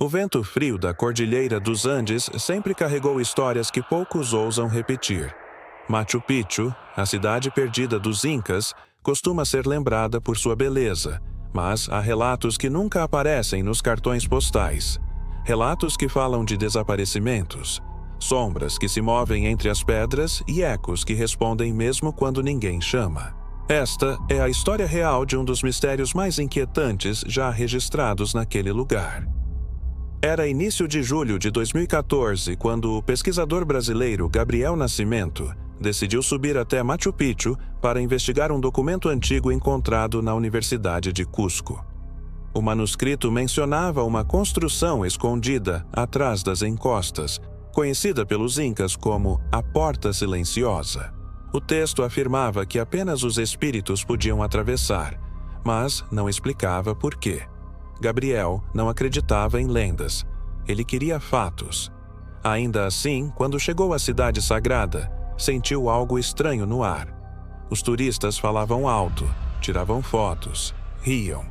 O vento frio da Cordilheira dos Andes sempre carregou histórias que poucos ousam repetir. Machu Picchu, a cidade perdida dos Incas, costuma ser lembrada por sua beleza, mas há relatos que nunca aparecem nos cartões postais. Relatos que falam de desaparecimentos, sombras que se movem entre as pedras e ecos que respondem mesmo quando ninguém chama. Esta é a história real de um dos mistérios mais inquietantes já registrados naquele lugar. Era início de julho de 2014 quando o pesquisador brasileiro Gabriel Nascimento decidiu subir até Machu Picchu para investigar um documento antigo encontrado na Universidade de Cusco. O manuscrito mencionava uma construção escondida atrás das encostas, conhecida pelos Incas como a Porta Silenciosa. O texto afirmava que apenas os espíritos podiam atravessar, mas não explicava por quê. Gabriel não acreditava em lendas. Ele queria fatos. Ainda assim, quando chegou à cidade sagrada, sentiu algo estranho no ar. Os turistas falavam alto, tiravam fotos, riam.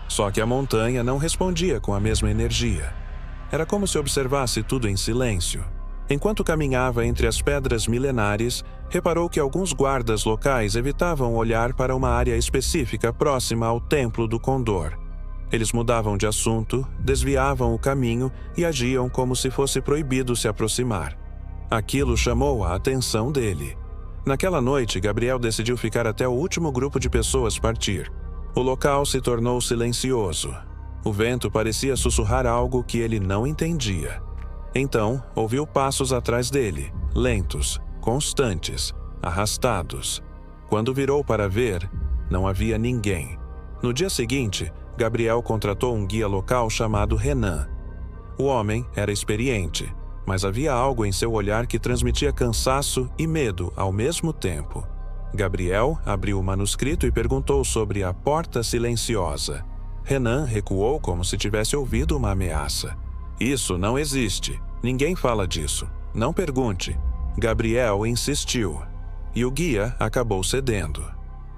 Só que a montanha não respondia com a mesma energia. Era como se observasse tudo em silêncio. Enquanto caminhava entre as pedras milenares, reparou que alguns guardas locais evitavam olhar para uma área específica próxima ao Templo do Condor. Eles mudavam de assunto, desviavam o caminho e agiam como se fosse proibido se aproximar. Aquilo chamou a atenção dele. Naquela noite, Gabriel decidiu ficar até o último grupo de pessoas partir. O local se tornou silencioso. O vento parecia sussurrar algo que ele não entendia. Então, ouviu passos atrás dele, lentos, constantes, arrastados. Quando virou para ver, não havia ninguém. No dia seguinte, Gabriel contratou um guia local chamado Renan. O homem era experiente, mas havia algo em seu olhar que transmitia cansaço e medo ao mesmo tempo. Gabriel abriu o manuscrito e perguntou sobre a Porta Silenciosa. Renan recuou como se tivesse ouvido uma ameaça. Isso não existe. Ninguém fala disso. Não pergunte. Gabriel insistiu. E o guia acabou cedendo.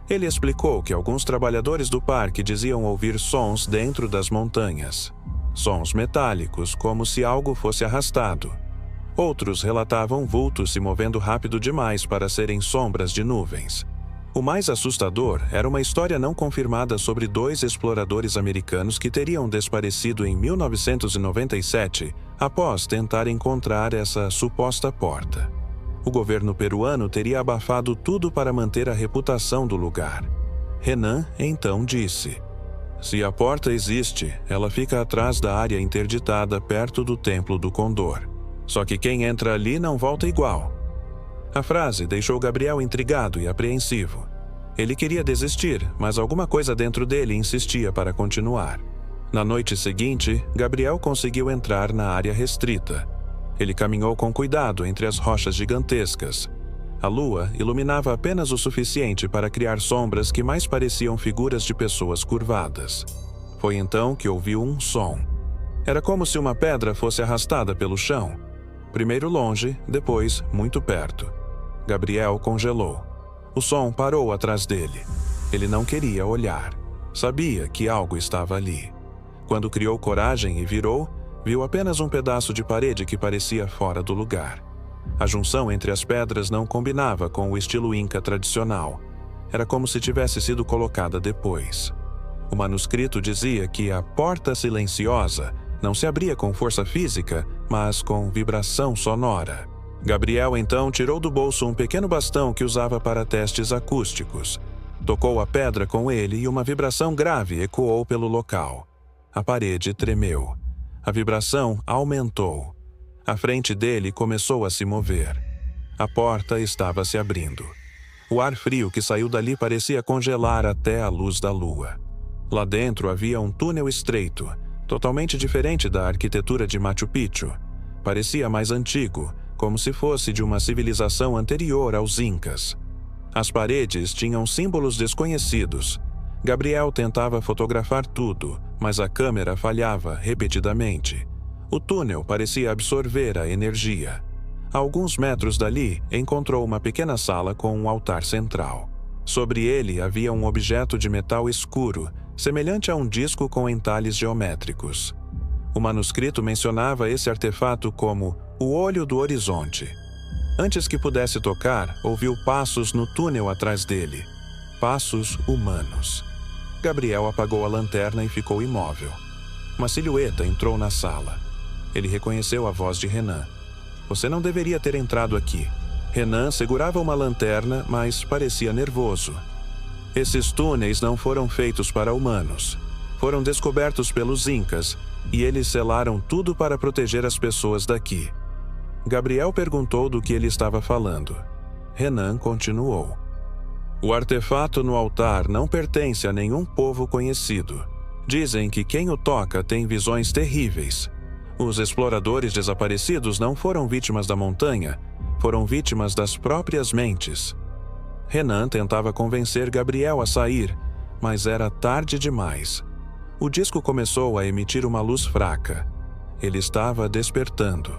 Ele explicou que alguns trabalhadores do parque diziam ouvir sons dentro das montanhas. Sons metálicos, como se algo fosse arrastado. Outros relatavam vultos se movendo rápido demais para serem sombras de nuvens. O mais assustador era uma história não confirmada sobre 2 exploradores americanos que teriam desaparecido em 1997 após tentar encontrar essa suposta porta. O governo peruano teria abafado tudo para manter a reputação do lugar. Renan então disse: "Se a porta existe, ela fica atrás da área interditada perto do Templo do Condor. Só que quem entra ali não volta igual." A frase deixou Gabriel intrigado e apreensivo. Ele queria desistir, mas alguma coisa dentro dele insistia para continuar. Na noite seguinte, Gabriel conseguiu entrar na área restrita. Ele caminhou com cuidado entre as rochas gigantescas. A lua iluminava apenas o suficiente para criar sombras que mais pareciam figuras de pessoas curvadas. Foi então que ouviu um som. Era como se uma pedra fosse arrastada pelo chão. Primeiro longe, depois muito perto. Gabriel congelou. O som parou atrás dele. Ele não queria olhar. Sabia que algo estava ali. Quando criou coragem e virou, viu apenas um pedaço de parede que parecia fora do lugar. A junção entre as pedras não combinava com o estilo inca tradicional. Era como se tivesse sido colocada depois. O manuscrito dizia que a Porta Silenciosa não se abria com força física, mas com vibração sonora. Gabriel então tirou do bolso um pequeno bastão que usava para testes acústicos. Tocou a pedra com ele e uma vibração grave ecoou pelo local. A parede tremeu. A vibração aumentou. A frente dele começou a se mover. A porta estava se abrindo. O ar frio que saiu dali parecia congelar até a luz da lua. Lá dentro havia um túnel estreito, totalmente diferente da arquitetura de Machu Picchu. Parecia mais antigo, como se fosse de uma civilização anterior aos Incas. As paredes tinham símbolos desconhecidos. Gabriel tentava fotografar tudo, mas a câmera falhava repetidamente. O túnel parecia absorver a energia. A alguns metros dali, encontrou uma pequena sala com um altar central. Sobre ele havia um objeto de metal escuro, semelhante a um disco com entalhes geométricos. O manuscrito mencionava esse artefato como o Olho do Horizonte. Antes que pudesse tocar, ouviu passos no túnel atrás dele. Passos humanos. Gabriel apagou a lanterna e ficou imóvel. Uma silhueta entrou na sala. Ele reconheceu a voz de Renan. Você não deveria ter entrado aqui. Renan segurava uma lanterna, mas parecia nervoso. Esses túneis não foram feitos para humanos. Foram descobertos pelos Incas, e eles selaram tudo para proteger as pessoas daqui. Gabriel perguntou do que ele estava falando. Renan continuou. O artefato no altar não pertence a nenhum povo conhecido. Dizem que quem o toca tem visões terríveis. Os exploradores desaparecidos não foram vítimas da montanha, foram vítimas das próprias mentes. Renan tentava convencer Gabriel a sair, mas era tarde demais. O disco começou a emitir uma luz fraca. Ele estava despertando.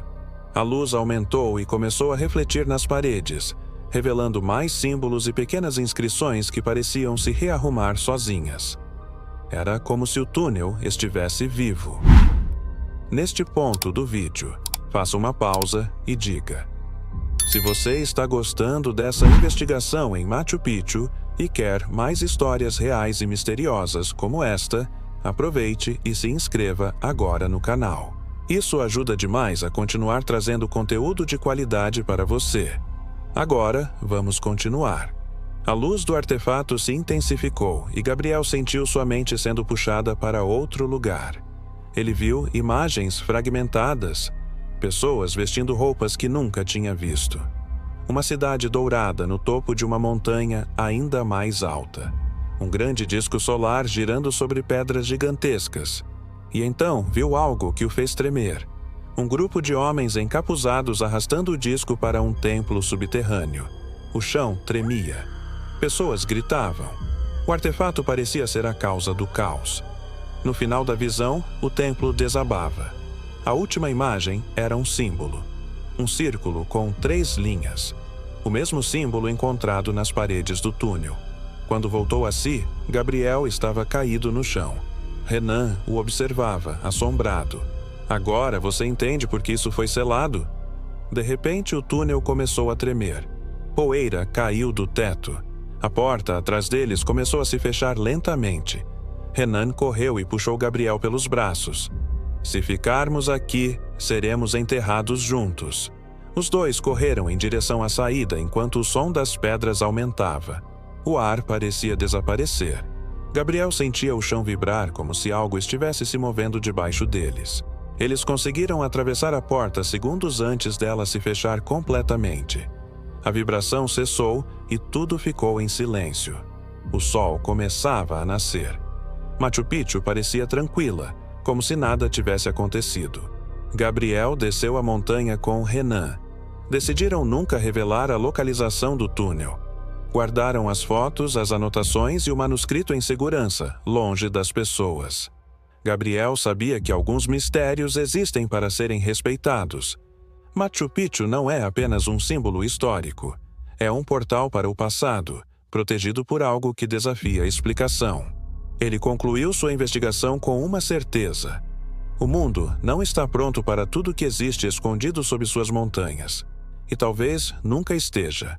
A luz aumentou e começou a refletir nas paredes, revelando mais símbolos e pequenas inscrições que pareciam se rearrumar sozinhas. Era como se o túnel estivesse vivo. Neste ponto do vídeo, faça uma pausa e diga: se você está gostando dessa investigação em Machu Picchu e quer mais histórias reais e misteriosas como esta, aproveite e se inscreva agora no canal. Isso ajuda demais a continuar trazendo conteúdo de qualidade para você. Agora, vamos continuar. A luz do artefato se intensificou e Gabriel sentiu sua mente sendo puxada para outro lugar. Ele viu imagens fragmentadas, pessoas vestindo roupas que nunca tinha visto. Uma cidade dourada no topo de uma montanha ainda mais alta. Um grande disco solar girando sobre pedras gigantescas. E então viu algo que o fez tremer. Um grupo de homens encapuzados arrastando o disco para um templo subterrâneo. O chão tremia. Pessoas gritavam. O artefato parecia ser a causa do caos. No final da visão, o templo desabava. A última imagem era um símbolo. Um círculo com 3 linhas. O mesmo símbolo encontrado nas paredes do túnel. Quando voltou a si, Gabriel estava caído no chão. Renan o observava, assombrado. Agora você entende por que isso foi selado? De repente, o túnel começou a tremer. Poeira caiu do teto. A porta atrás deles começou a se fechar lentamente. Renan correu e puxou Gabriel pelos braços. Se ficarmos aqui, seremos enterrados juntos. Os dois correram em direção à saída enquanto o som das pedras aumentava. O ar parecia desaparecer. Gabriel sentia o chão vibrar como se algo estivesse se movendo debaixo deles. Eles conseguiram atravessar a porta segundos antes dela se fechar completamente. A vibração cessou e tudo ficou em silêncio. O sol começava a nascer. Machu Picchu parecia tranquila, como se nada tivesse acontecido. Gabriel desceu a montanha com Renan. Decidiram nunca revelar a localização do túnel. Guardaram as fotos, as anotações e o manuscrito em segurança, longe das pessoas. Gabriel sabia que alguns mistérios existem para serem respeitados. Machu Picchu não é apenas um símbolo histórico. É um portal para o passado, protegido por algo que desafia a explicação. Ele concluiu sua investigação com uma certeza. O mundo não está pronto para tudo que existe escondido sob suas montanhas. E talvez nunca esteja.